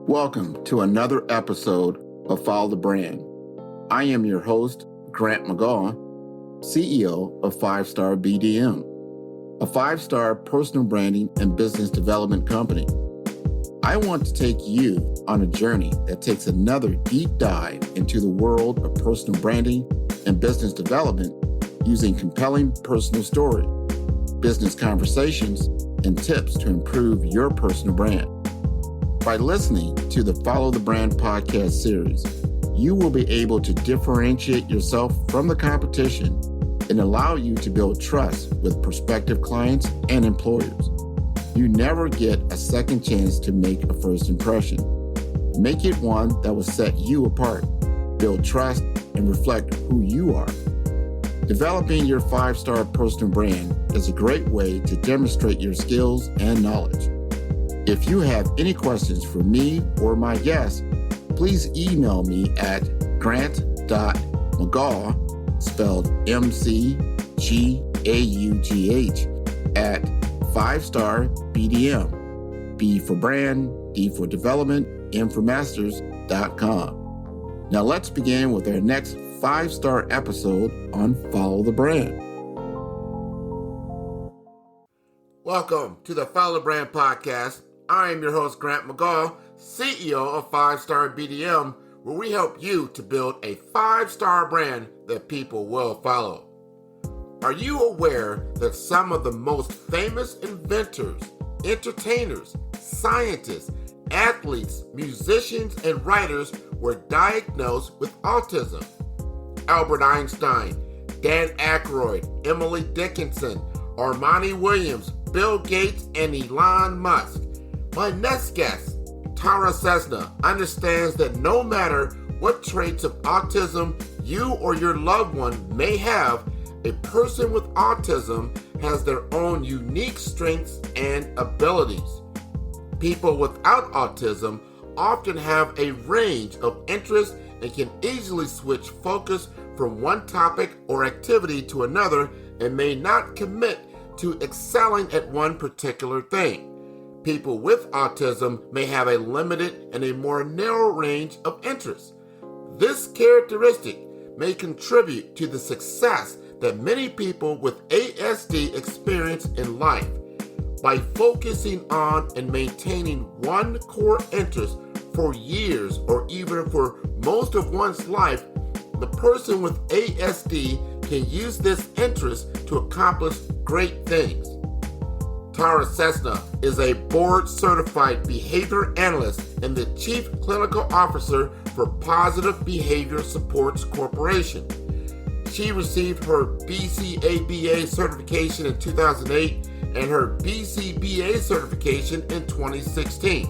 Welcome to another episode of Follow the Brand. I am your host, Grant McGaw, CEO of 5-Star BDM, a 5-star personal branding and business development company. I want to take you on a journey that takes another deep dive into the world of personal branding and business development using compelling personal story, business conversations, and tips to improve your personal brand. By listening to the Follow the Brand podcast series, you will be able to differentiate yourself from the competition and allow you to build trust with prospective clients and employers. You never get a second chance to make a first impression. Make it one that will set you apart, build trust, and reflect who you are. Developing your 5-star personal brand is a great way to demonstrate your skills and knowledge. If you have any questions for me or my guests, please email me at grant.mcgaugh, spelled M-C-G-A-U-G-H, at 5-star BDM, B for brand, D for development, M for masters.com. Now let's begin with our next 5-star episode on Follow the Brand. Welcome to the Follow the Brand podcast. I am your host, Grant McGaugh, CEO of 5-Star BDM, where we help you to build a 5-star brand that people will follow. Are you aware that some of the most famous inventors, entertainers, scientists, athletes, musicians, and writers were diagnosed with autism? Albert Einstein, Dan Akroyd, Emily Dickinson, Armani Williams, Bill Gates, and Elon Musk. My next guest, Tahra Cessna, understands that no matter what traits of autism you or your loved one may have, a person with autism has their own unique strengths and abilities. People without autism often have a range of interests and can easily switch focus from one topic or activity to another and may not commit to excelling at one particular thing. People with autism may have a limited and a more narrow range of interests. This characteristic may contribute to the success that many people with ASD experience in life. By focusing on and maintaining one core interest for years or even for most of one's life, the person with ASD can use this interest to accomplish great things. Tahra Cessna is a board-certified behavior analyst and the Chief Clinical Officer for Positive Behavior Supports Corporation. She received her BCABA certification in 2008 and her BCBA certification in 2016.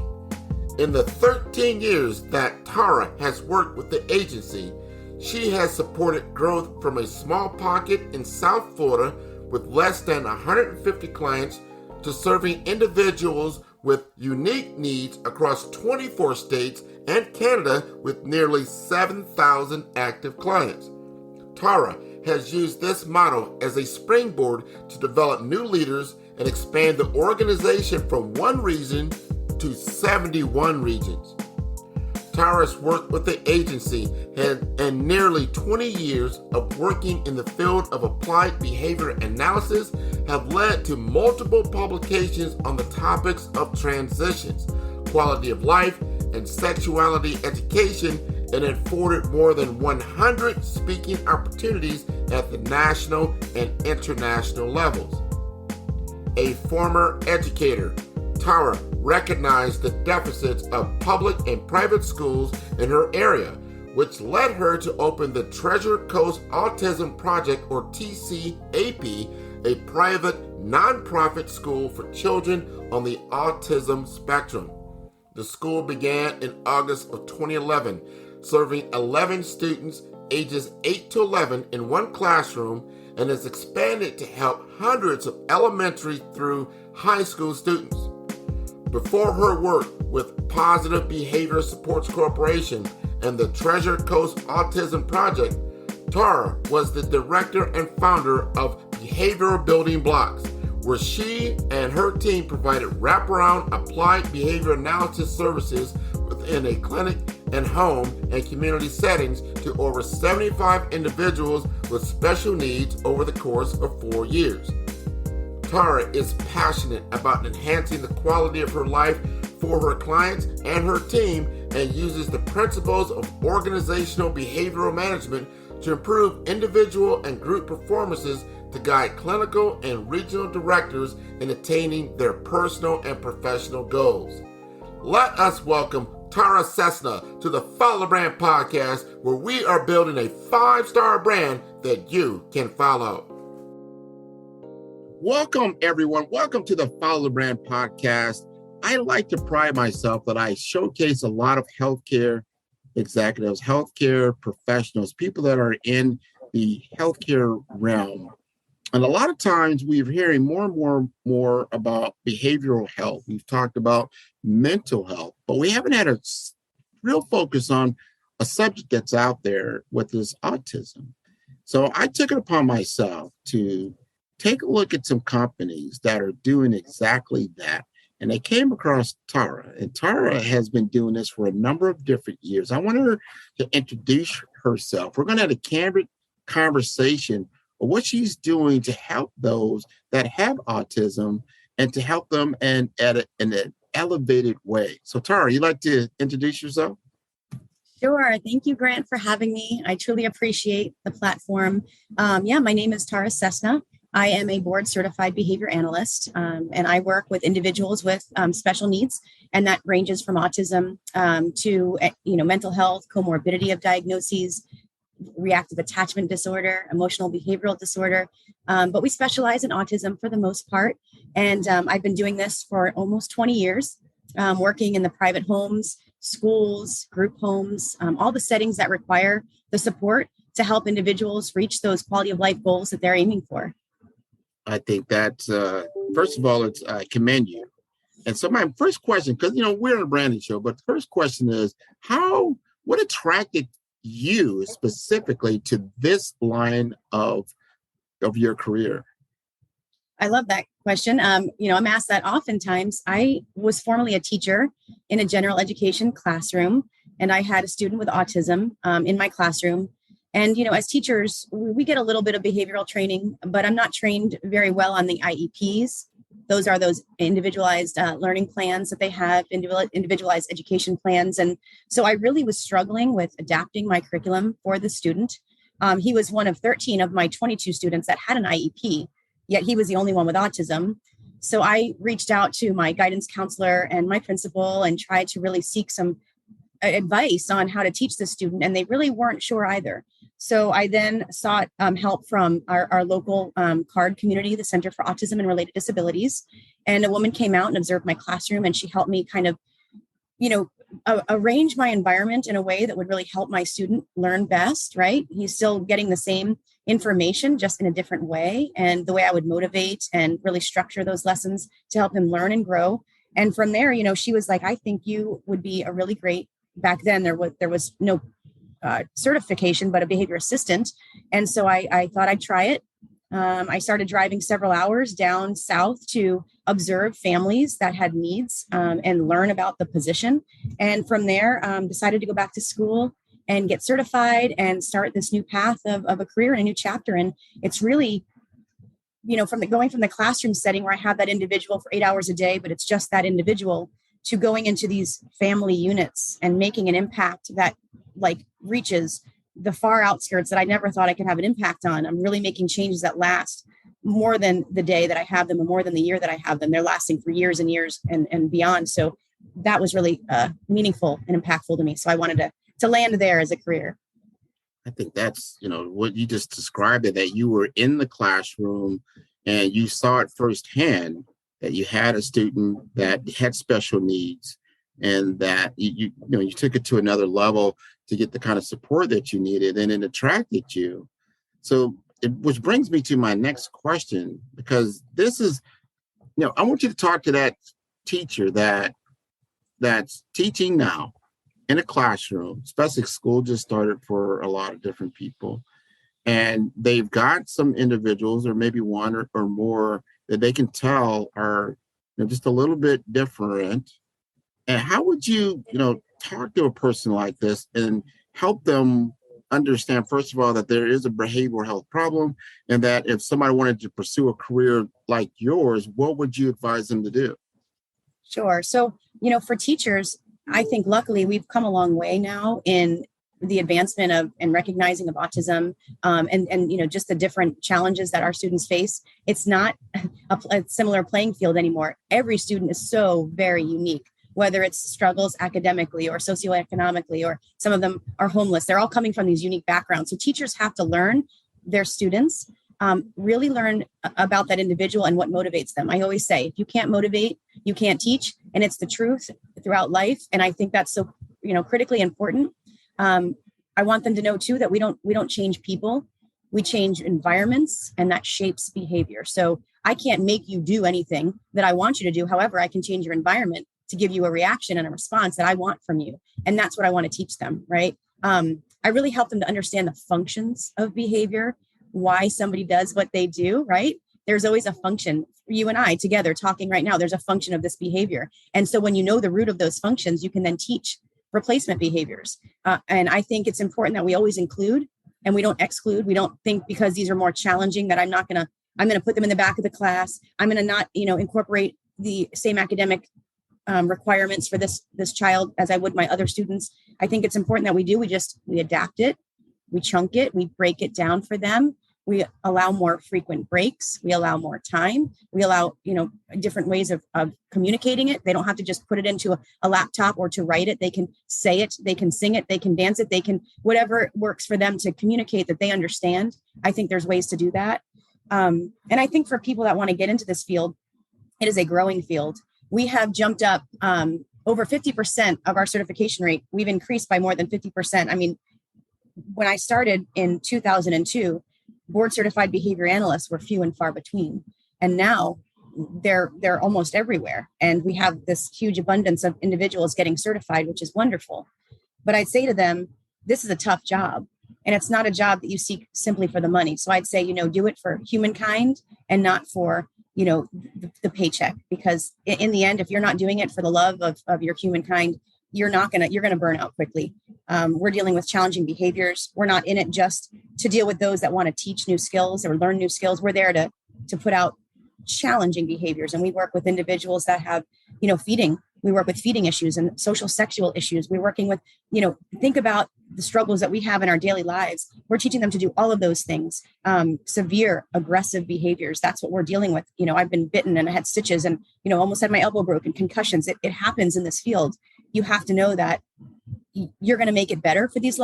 In the 13 years that Tahra has worked with the agency, she has supported growth from a small pocket in South Florida with less than 150 clients to serving individuals with unique needs across 24 states and Canada with nearly 7,000 active clients. Tahra has used this model as a springboard to develop new leaders and expand the organization from one region to 71 regions. Tahra's work with the agency and nearly 20 years of working in the field of applied behavior analysis have led to multiple publications on the topics of transitions, quality of life, and sexuality education, and afforded more than 100 speaking opportunities at the national and international levels. A former educator, Tahra recognized the deficits of public and private schools in her area, which led her to open the Treasure Coast Autism Project, or TCAP, a private nonprofit school for children on the autism spectrum. The school began in August of 2011, serving 11 students ages 8 to 11 in one classroom, and has expanded to help hundreds of elementary through high school students. Before her work with Positive Behavior Supports Corporation and the Treasure Coast Autism Project, Tahra was the director and founder of Behavioral Building Blocks, where she and her team provided wraparound applied behavior analysis services within a clinic and home and community settings to over 75 individuals with special needs over the course of 4 years. Tahra is passionate about enhancing the quality of her life for her clients and her team and uses the principles of organizational behavioral management to improve individual and group performances to guide clinical and regional directors in attaining their personal and professional goals. Let us welcome Tahra Cessna to the Follow the Brand podcast, where we are building a 5-star brand that you can follow. Welcome, everyone. Welcome to the Follow the Brand podcast. I like to pride myself that I showcase a lot of healthcare executives, healthcare professionals, people that are in the healthcare realm. And a lot of times we're hearing more and more about behavioral health. We've talked about mental health, but we haven't had a real focus on a subject that's out there with this autism. So I took it upon myself to take a look at some companies that are doing exactly that. And I came across Tahra, and Tahra has been doing this for a number of different years. I want her to introduce herself. We're going to have a candid conversation of what she's doing to help those that have autism and to help them in an elevated way. So Tahra, you'd like to introduce yourself? Sure. Thank you, Grant, for having me. I truly appreciate the platform. My name is Tahra Cessna. I am a board certified behavior analyst, and I work with individuals with special needs, and that ranges from autism to mental health, comorbidity of diagnoses, reactive attachment disorder, emotional behavioral disorder. But we specialize in autism for the most part, and I've been doing this for almost 20 years, working in the private homes, schools, group homes, all the settings that require the support to help individuals reach those quality of life goals that they're aiming for. I think that, first of all, I commend you. And so my first question, because, we're on a branding show, but the first question is, what attracted you specifically to this line of your career? I love that question. I'm asked that oftentimes. I was formerly a teacher in a general education classroom, and I had a student with autism in my classroom. And, as teachers, we get a little bit of behavioral training, but I'm not trained very well on the IEPs. Those are those individualized learning plans that they have, individualized education plans. And so I really was struggling with adapting my curriculum for the student. He was one of 13 of my 22 students that had an IEP, yet he was the only one with autism. So I reached out to my guidance counselor and my principal and tried to really seek some advice on how to teach the student, and they really weren't sure either. So I then sought help from our local CARD community, the Center for Autism and Related Disabilities. And a woman came out and observed my classroom, and she helped me kind of, arrange my environment in a way that would really help my student learn best, right? He's still getting the same information, just in a different way. And the way I would motivate and really structure those lessons to help him learn and grow. And from there, she was like, I think you would be a really great, back then there was no certification, but a behavior assistant. And so I thought I'd try it. I started driving several hours down south to observe families that had needs and learn about the position. And from there, decided to go back to school and get certified and start this new path of a career and a new chapter. And it's really, going from the classroom setting where I have that individual for 8 hours a day, but it's just that individual, to going into these family units and making an impact that reaches the far outskirts that I never thought I could have an impact on. I'm really making changes that last more than the day that I have them and more than the year that I have them. They're lasting for years and years and beyond. So that was really meaningful and impactful to me. So I wanted to land there as a career. I think that's, what you just described, it, that you were in the classroom and you saw it firsthand, that you had a student that had special needs, and that you took it to another level to get the kind of support that you needed, and it attracted you. So which brings me to my next question, because this is, I want you to talk to that teacher that's teaching now in a classroom, especially school just started for a lot of different people. And they've got some individuals, or maybe one or more, that they can tell are just a little bit different. And how would you, talk to a person like this and help them understand, first of all, that there is a behavioral health problem, and that if somebody wanted to pursue a career like yours, what would you advise them to do? Sure. So, for teachers, I think luckily we've come a long way now in the advancement of and recognizing of autism, and just the different challenges that our students face. It's not a similar playing field anymore. Every student is so very unique, whether it's struggles academically or socioeconomically, or some of them are homeless. They're all coming from these unique backgrounds. So teachers have to learn their students, really learn about that individual and what motivates them. I always say, if you can't motivate, you can't teach. And it's the truth throughout life. And I think that's so, critically important. I want them to know too that we don't change people, we change environments, and that shapes behavior. So I can't make you do anything that I want you to do. However, I can change your environment to give you a reaction and a response that I want from you. And that's what I want to teach them, right? I really help them to understand the functions of behavior, why somebody does what they do, right? There's always a function. You and I together talking right now, there's a function of this behavior. And so when you know the root of those functions, you can then teach replacement behaviors. And I think it's important that we always include and we don't exclude. We don't think because these are more challenging that I'm going to put them in the back of the class. I'm going to not, incorporate the same academic requirements for this child as I would my other students. I think it's important that we adapt it, we chunk it, we break it down for them. We allow more frequent breaks. We allow more time. We allow, different ways of communicating it. They don't have to just put it into a laptop or to write it. They can say it, they can sing it, they can dance it, they can, whatever works for them to communicate that they understand. I think there's ways to do that. And I think for people that want to get into this field, it is a growing field. We have jumped up over 50% of our certification rate. We've increased by more than 50%. I mean, when I started in 2002, board certified behavior analysts were few and far between. And now they're almost everywhere. And we have this huge abundance of individuals getting certified, which is wonderful. But I'd say to them, this is a tough job. And it's not a job that you seek simply for the money. So I'd say, do it for humankind and not for, the paycheck. Because in the end, if you're not doing it for the love of your humankind, you're going to burn out quickly. We're dealing with challenging behaviors. We're not in it just to deal with those that want to teach new skills or learn new skills. We're there to put out challenging behaviors. And we work with individuals that have, feeding. We work with feeding issues and social sexual issues. We're working with, think about the struggles that we have in our daily lives. We're teaching them to do all of those things. Severe aggressive behaviors. That's what we're dealing with. I've been bitten and I had stitches and, almost had my elbow broken, concussions. It happens in this field. You have to know that you're going to make it better for these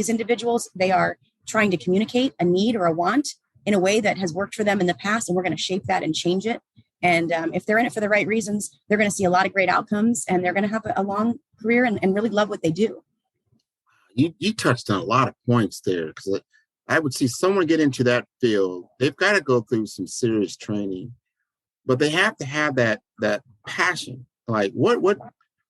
individuals. They are trying to communicate a need or a want in a way that has worked for them in the past. And we're going to shape that and change it. And if they're in it for the right reasons, they're going to see a lot of great outcomes and they're going to have a long career and really love what they do. You touched on a lot of points there, because I would see someone get into that field. They've got to go through some serious training, but they have to have that passion. Like what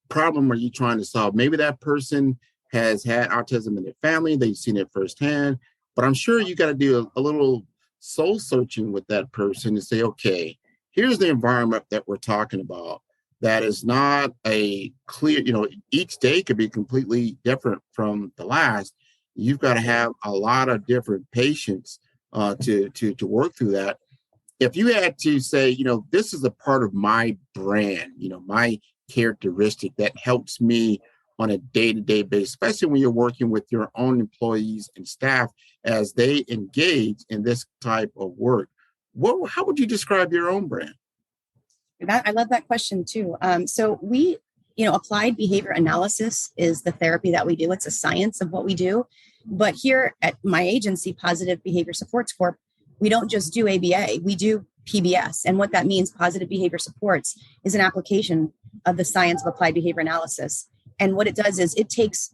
problem are you trying to solve? Maybe that person has had autism in their family. They've seen it firsthand, but I'm sure you got to do a little soul searching with that person to say, okay, here's the environment that we're talking about. That is not a clear, each day could be completely different from the last. You've got to have a lot of different patience to work through that. If you had to say, this is a part of my brand, my characteristic that helps me on a day-to-day basis, especially when you're working with your own employees and staff as they engage in this type of work, how would you describe your own brand? I love that question too. So we, applied behavior analysis is the therapy that we do. It's a science of what we do. But here at my agency, Positive Behavior Supports Corp, we don't just do ABA, we do PBS. And what that means, Positive Behavior Supports, is an application of the science of applied behavior analysis. And what it does is it takes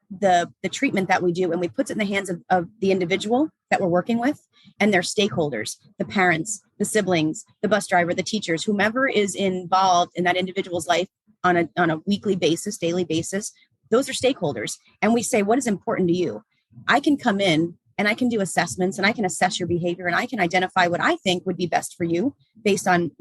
the treatment that we do and we put it in the hands of the individual that we're working with and their stakeholders, the parents, the siblings, the bus driver, the teachers, whomever is involved in that individual's life on a weekly basis, daily basis. Those are stakeholders. And we say, what is important to you? I can come in and I can do assessments and I can assess your behavior and I can identify what I think would be best for you based on,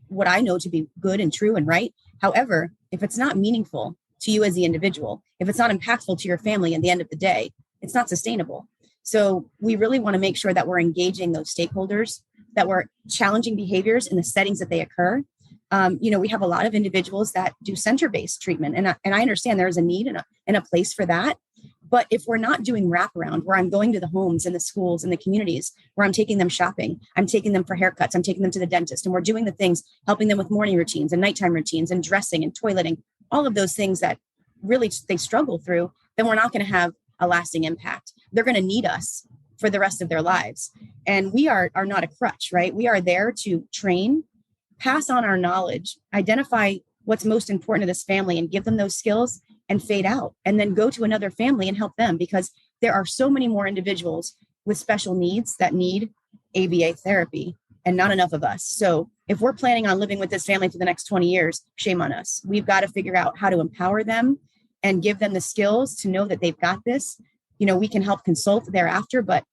what I know to be good and true and right. However, if it's not meaningful, to you as the individual. If it's not impactful to your family at the end of the day, it's not sustainable. So we really want to make sure that we're engaging those stakeholders, that we're challenging behaviors in the settings that they occur. We have a lot of individuals that do center-based treatment, and I understand there's a need and a place for that. But if we're not doing wraparound, where I'm going to the homes and the schools and the communities, where I'm taking them shopping, I'm taking them for haircuts, I'm taking them to the dentist, and we're doing the things, helping them with morning routines and nighttime routines and dressing and toileting, all of those things that really they struggle through, then we're not going to have a lasting impact. They're going to need us for the rest of their lives. And we are not a crutch, right? We are there to train, pass on our knowledge, identify what's most important to this family and give them those skills and fade out, and then go to another family and help them, because there are so many more individuals with special needs that need ABA therapy and not enough of us. So if we're planning on living with this family for the next 20 years, shame on us. We've got to figure out how to empower them and give them the skills to know that they've got this. We can help consult thereafter, but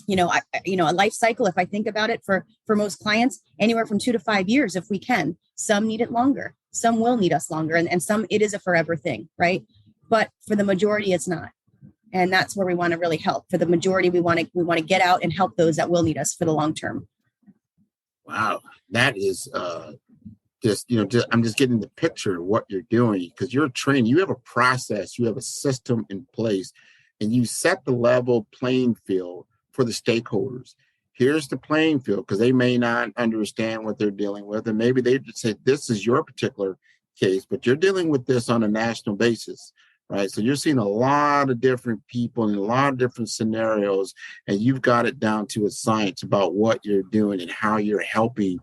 a life cycle, if I think about it, for most clients, anywhere from 2 to 5 years, if we can. Some need it longer. Some will need us longer, and some, it is a forever thing, right? But for the majority, it's not. And that's where we want to really help. For the majority, we want to get out and help those that will need us for the long term. Wow, that is I'm just getting the picture of what you're doing, because you're trained. You have a process, you have a system in place, and you set the level playing field for the stakeholders. Here's the playing field, because they may not understand what they're dealing with. And maybe they just say, this is your particular case, but you're dealing with this on a national basis, right? So you're seeing a lot of different people in a lot of different scenarios, and you've got it down to a science about what you're doing and how you're helping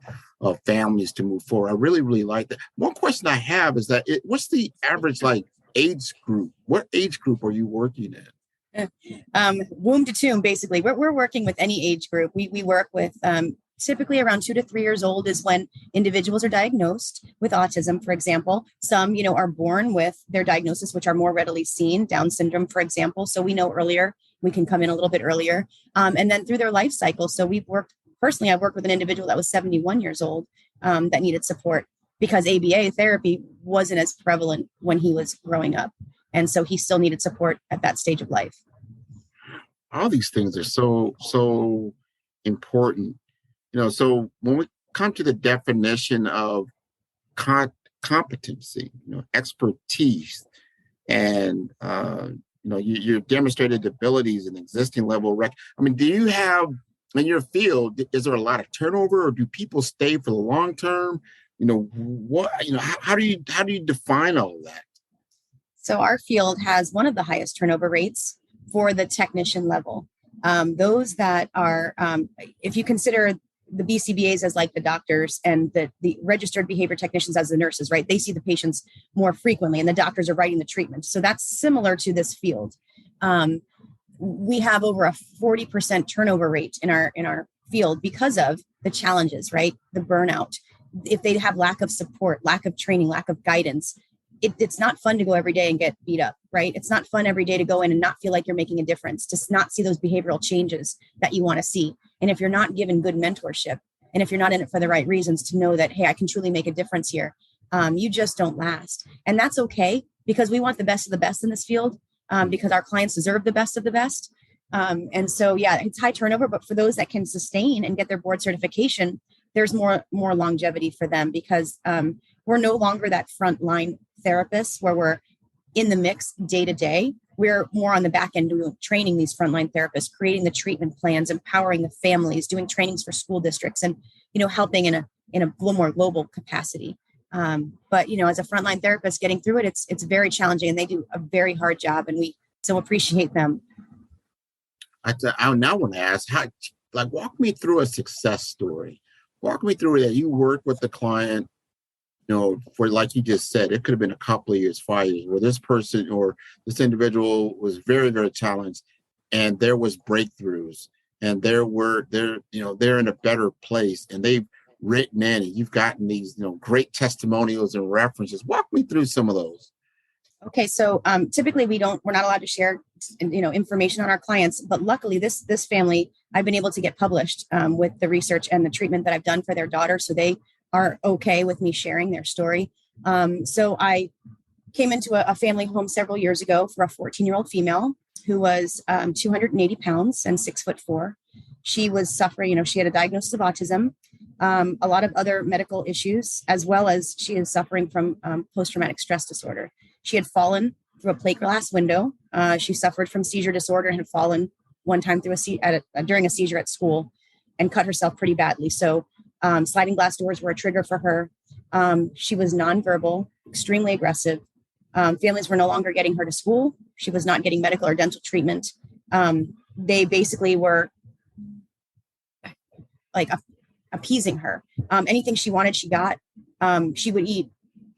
families to move forward. I really, really like that. One question I have is that what's the average age group? What age group are you working in? Womb to tomb, basically. We're working with any age group. We work with typically around 2 to 3 years old is when individuals are diagnosed with autism, for example. Some, are born with their diagnosis, which are more readily seen, Down syndrome, for example. So we know earlier, we can come in a little bit earlier. And then through their life cycle. So I've worked with an individual that was 71 years old that needed support, because ABA therapy wasn't as prevalent when he was growing up. And so he still needed support at that stage of life. All these things are so important. So when we come to the definition of competency, expertise, and, your demonstrated abilities and existing level of do you have, in your field, is there a lot of turnover, or do people stay for the long term? How do you define all of that? So our field has one of the highest turnover rates for the technician level. Those that are, if you consider the BCBAs as like the doctors and the registered behavior technicians as the nurses, right? They see the patients more frequently, and the doctors are writing the treatment. So that's similar to this field. We have over a 40% turnover rate in our field because of the challenges, right? The burnout. If they have lack of support, lack of training, lack of guidance, it's not fun to go every day and get beat up, right? It's not fun every day to go in and not feel like you're making a difference, to not see those behavioral changes that you want to see. And if you're not given good mentorship, and if you're not in it for the right reasons to know that, hey, I can truly make a difference here, you just don't last. And that's okay, because we want the best of the best in this field, because our clients deserve the best of the best. And so, yeah, it's high turnover, but for those that can sustain and get their board certification, there's more longevity for them, because we're no longer that frontline therapists where we're in the mix day to day. We're more on the back end doing training these frontline therapists, creating the treatment plans, empowering the families, doing trainings for school districts, and helping in a little more global capacity. But as a frontline therapist getting through it, it's very challenging, and they do a very hard job, and we so appreciate them. I now want to ask, walk me through a success story. Walk me through that you work with the client, for, like you just said, it could have been a couple of years, 5 years, where this person or this individual was very, very challenged, and there was breakthroughs, and they're in a better place, and they've written in, and you've gotten these, great testimonials and references. Walk me through some of those. Okay, so typically we're not allowed to share, information on our clients, but luckily this family, I've been able to get published with the research and the treatment that I've done for their daughter, so they are okay with me sharing their story. So I came into a family home several years ago for a 14-year-old female who was 280 pounds and 6'4". She was suffering, she had a diagnosis of autism, a lot of other medical issues, as well as she is suffering from post-traumatic stress disorder. She had fallen through a plate glass window. She suffered from seizure disorder and had fallen one time through during a seizure at school and cut herself pretty badly. So sliding glass doors were a trigger for her. She was nonverbal, extremely aggressive. Families were no longer getting her to school. She was not getting medical or dental treatment. They basically were like appeasing her. Anything she wanted, she got. She would eat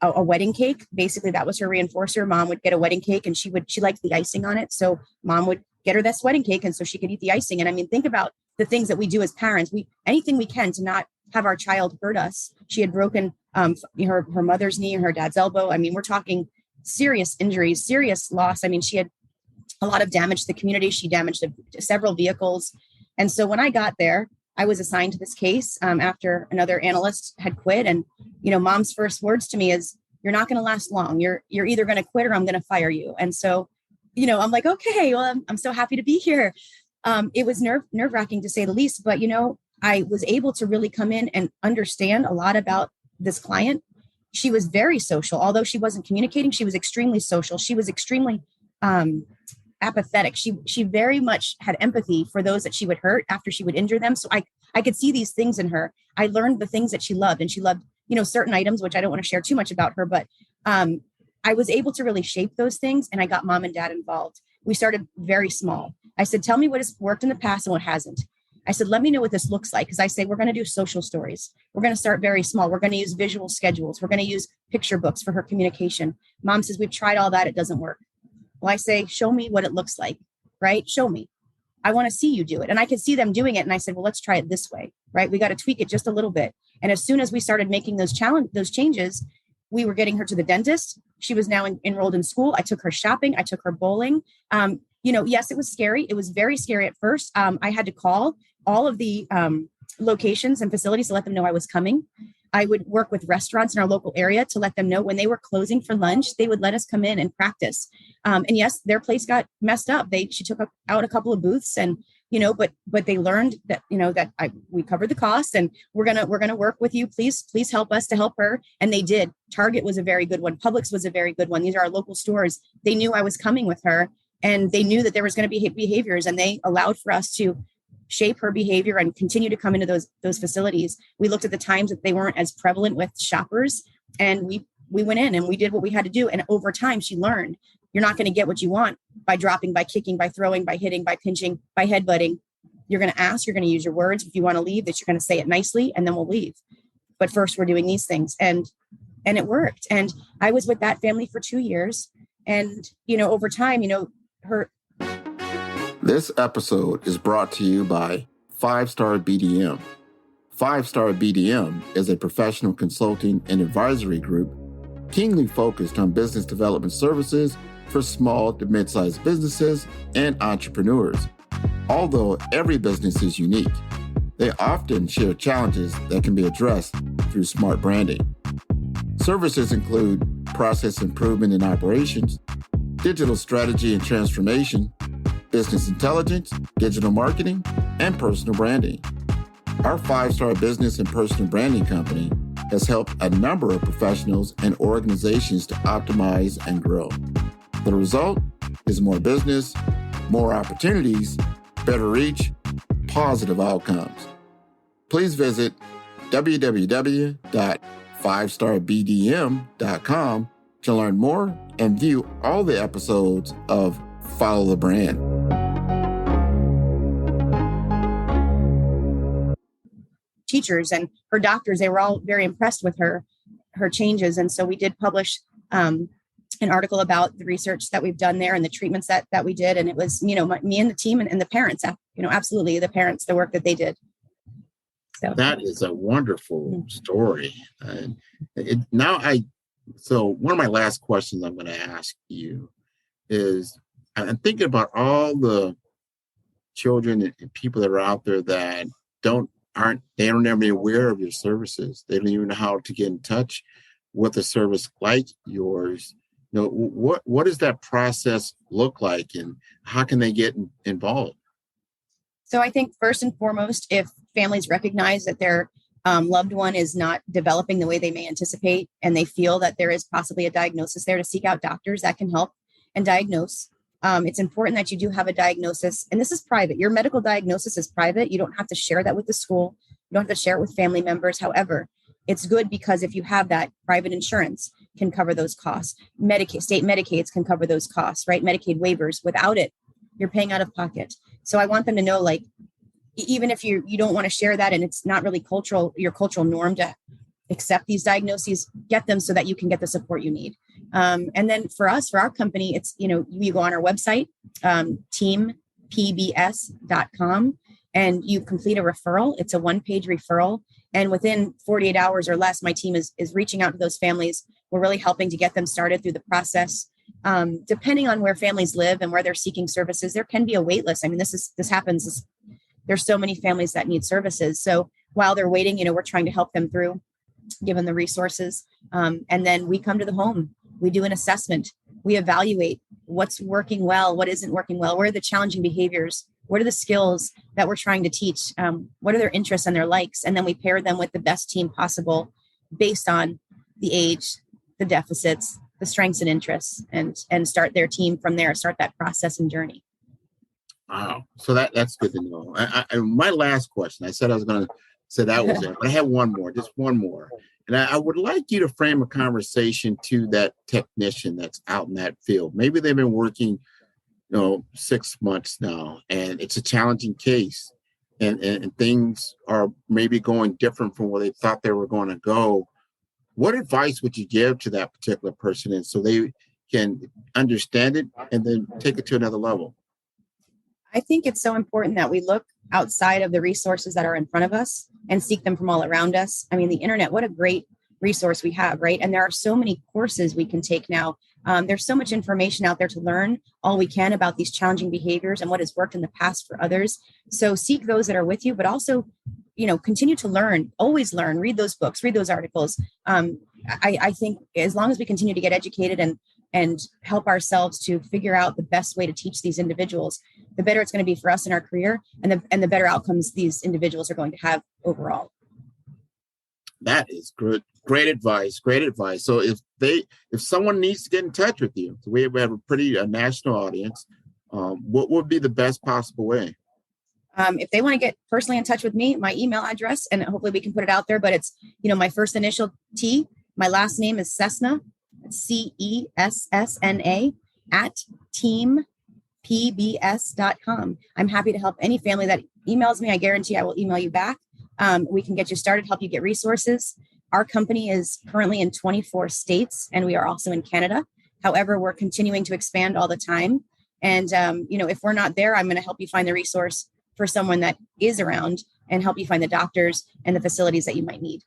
a wedding cake. Basically, that was her reinforcer. Mom would get a wedding cake and she liked the icing on it. So mom would get her this wedding cake. And so she could eat the icing. And I mean, think about the things that we do as parents. Anything we can to not have our child hurt us. She had broken her mother's knee and her dad's elbow. I mean, we're talking serious injuries, serious loss. I mean, she had a lot of damage to the community. She damaged several vehicles. And so when I got there, I was assigned to this case after another analyst had quit. And, mom's first words to me is, "You're not going to last long. You're either going to quit or I'm going to fire you." And so, I'm like, okay, well, I'm so happy to be here. It was nerve-wracking to say the least, but, I was able to really come in and understand a lot about this client. She was very social. Although she wasn't communicating, she was extremely social. She was extremely apathetic. She very much had empathy for those that she would hurt after she would injure them. So I could see these things in her. I learned the things that she loved, and she loved, certain items, which I don't want to share too much about her, but I was able to really shape those things. And I got mom and dad involved. We started very small. I said, tell me what has worked in the past and what hasn't. I said, let me know what this looks like. Because I say, we're going to do social stories. We're going to start very small. We're going to use visual schedules. We're going to use picture books for her communication. Mom says, we've tried all that. It doesn't work. Well, I say, show me what it looks like, right? Show me. I want to see you do it. And I could see them doing it. And I said, well, let's try it this way, right? We got to tweak it just a little bit. And as soon as we started making those changes, we were getting her to the dentist. She was now enrolled in school. I took her shopping. I took her bowling. Yes, it was scary. It was very scary at first. I had to call all of the locations and facilities to let them know I was coming. I would work with restaurants in our local area to let them know when they were closing for lunch, they would let us come in and practice. And yes, their place got messed up. She took out a couple of booths and, but they learned that, we covered the costs and we're going to work with you. Please help us to help her. And they did. Target was a very good one. Publix was a very good one. These are our local stores. They knew I was coming with her and they knew that there was going to be behaviors, and they allowed for us to shape her behavior and continue to come into those facilities. We looked at the times that they weren't as prevalent with shoppers, and we went in and we did what we had to do. And over time, she learned you're not going to get what you want by dropping, by kicking, by throwing, by hitting, by pinching, by headbutting. You're going to ask, you're going to use your words. If you want to leave, that you're going to say it nicely, and then we'll leave. But first, we're doing these things, and it worked. And I was with that family for 2 years, and over time, her. This episode is brought to you by 5-Star BDM. 5-Star BDM is a professional consulting and advisory group keenly focused on business development services for small to mid-sized businesses and entrepreneurs. Although every business is unique, they often share challenges that can be addressed through smart branding. Services include process improvement in operations, digital strategy and transformation, business intelligence, digital marketing, and personal branding. Our 5-Star business and personal branding company has helped a number of professionals and organizations to optimize and grow. The result is more business, more opportunities, better reach, positive outcomes. Please visit www.5starbdm.com to learn more and view all the episodes of Follow the Brand. Teachers and her doctors, they were all very impressed with her changes. And so we did publish an article about the research that we've done there and the treatments that we did. And it was, me and the team and the parents, absolutely the parents, the work that they did. So that is a wonderful story. So one of my last questions I'm going to ask you is, I'm thinking about all the children and people that are out there that they don't ever be aware of your services. They don't even know how to get in touch with a service like yours. What does that process look like, and how can they get involved? So I think first and foremost, if families recognize that their loved one is not developing the way they may anticipate, and they feel that there is possibly a diagnosis there, to seek out doctors that can help and diagnose. It's important that you do have a diagnosis, and this is private. Your medical diagnosis is private. You don't have to share that with the school. You don't have to share it with family members. However, it's good because if you have that, private insurance can cover those costs. State Medicaids can cover those costs, right? Medicaid waivers. Without it, you're paying out of pocket. So I want them to know, like, even if you don't want to share that and it's not really your cultural norm to accept these diagnoses, get them so that you can get the support you need. And then for our company, it's, you go on our website, teampbs.com, and you complete a referral. It's a 1-page referral. And within 48 hours or less, my team is reaching out to those families. We're really helping to get them started through the process. Depending on where families live and where they're seeking services, there can be a wait list. I mean, this happens. There's so many families that need services. So while they're waiting, we're trying to help them through, given the resources. And then we come to the home. We do an assessment. We evaluate what's working well, what isn't working well, where are the challenging behaviors, what are the skills that we're trying to teach, what are their interests and their likes, and then we pair them with the best team possible based on the age, the deficits, the strengths and interests, and start their team from there, start that process and journey. Wow. So that's good to know. My last question, I said I was going to say that was it, but I have just one more. And I would like you to frame a conversation to that technician that's out in that field. Maybe they've been working, 6 months now, and it's a challenging case, and things are maybe going different from where they thought they were going to go. What advice would you give to that particular person, and so they can understand it and then take it to another level? I think it's so important that we look outside of the resources that are in front of us and seek them from all around us. I mean, the internet, what a great resource we have, right? And there are so many courses we can take now. There's so much information out there to learn all we can about these challenging behaviors and what has worked in the past for others. So seek those that are with you, but also, continue to learn, always learn, read those books, read those articles. I think as long as we continue to get educated and help ourselves to figure out the best way to teach these individuals, the better it's going to be for us in our career, and the better outcomes these individuals are going to have overall. That is good. Great advice. So if someone needs to get in touch with you, so we have a pretty national audience, what would be the best possible way? If they want to get personally in touch with me, my email address, and hopefully we can put it out there, but it's, my first initial T, my last name is Cessna, CESSNA @teampbs.com. I'm happy to help any family that emails me. I guarantee I will email you back. We can get you started, help you get resources. Our company is currently in 24 states, and we are also in Canada. However, we're continuing to expand all the time. And, if we're not there, I'm going to help you find the resource for someone that is around and help you find the doctors and the facilities that you might need.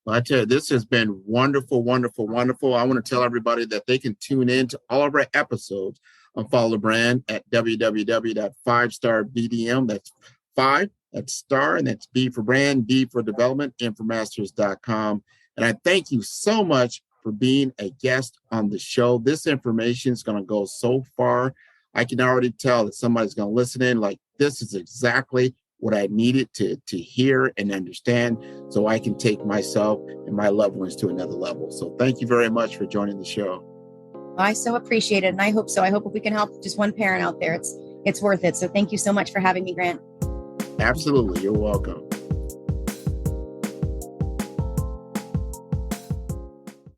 Well, I tell you, this has been wonderful, wonderful, wonderful. I want to tell everybody that they can tune in to all of our episodes on Follow the Brand at www.5starbdm. That's 5, that's star, and that's B for brand, D for development, Informasters.com. And I thank you so much for being a guest on the show. This information is going to go so far. I can already tell that somebody's going to listen in like, this is exactly what I needed to hear and understand, so I can take myself and my loved ones to another level. So thank you very much for joining the show. I so appreciate it. And I hope so. I hope if we can help just one parent out there, it's worth it. So thank you so much for having me, Grant. Absolutely. You're welcome.